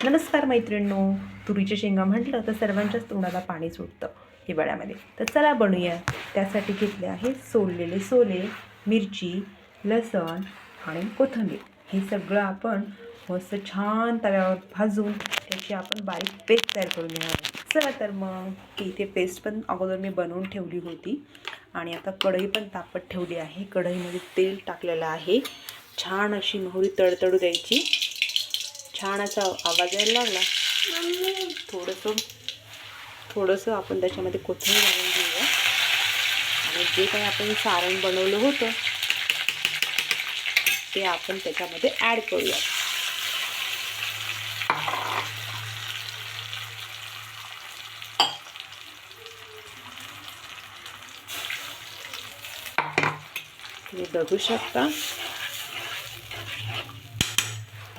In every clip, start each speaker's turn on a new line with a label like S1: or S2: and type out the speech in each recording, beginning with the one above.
S1: नमस्कार मैत्रिणींनो, तुरीच्या शेंगा म्हटलं तर सर्वांच्याच तोंडाला पाणी सुटतं हिवाळ्यामध्ये. तर चला बनवूया. त्यासाठी घेतले आहे सोललेले सोले, मिरची, लसण आणि कोथिंबीर. हे सगळं आपण मस्त छान तव्यावर भाजून त्याची आपण बारीक पेस्ट तयार करून घेणार आहोत. चला तर मग इथे पेस्ट पण अगोदर मी बनवून ठेवली होती आणि आता कढई पण तापत ठेवली आहे. कढईमध्ये तेल टाकलेलं आहे. छान अशी मोहरी तडतडू द्यायची. छान असा आवाज यायला लागला. थोडंसं आपण त्याच्यामध्ये कोथिंबीर घालून घेऊया आणि जे काही आपण सारण बनवलं होतं ते आपण त्याच्यामध्ये ॲड करूया. तुम्ही बघू शकता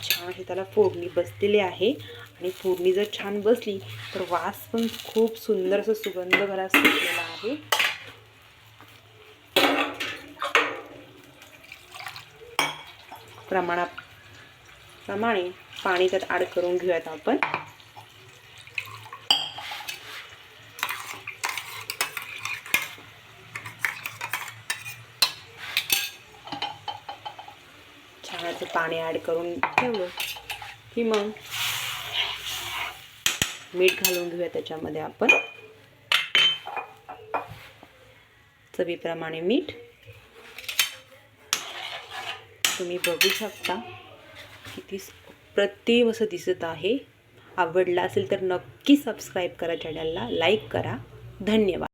S1: छान हे त्याला फोडणी बसलेली आहे आणि फोडणी जर छान बसली तर वास पण खूप सुंदर असं सुगंध घरात सुटलेला आहे. प्रमाणाप्रमाणे पाणी त्यात ॲड करून घेऊयात आपण. छान पाणी ॲड करून ठेवलं की मग मीठ घालून घेऊया त्याच्यामध्ये आपण. चवीप्रमाणे मीठ. तुम्ही बघू शकता किती अप्रतिम असं दिसत आहे. आवडला असेल तर नक्की सबस्क्राईब करा, चॅनलला लाईक करा. धन्यवाद.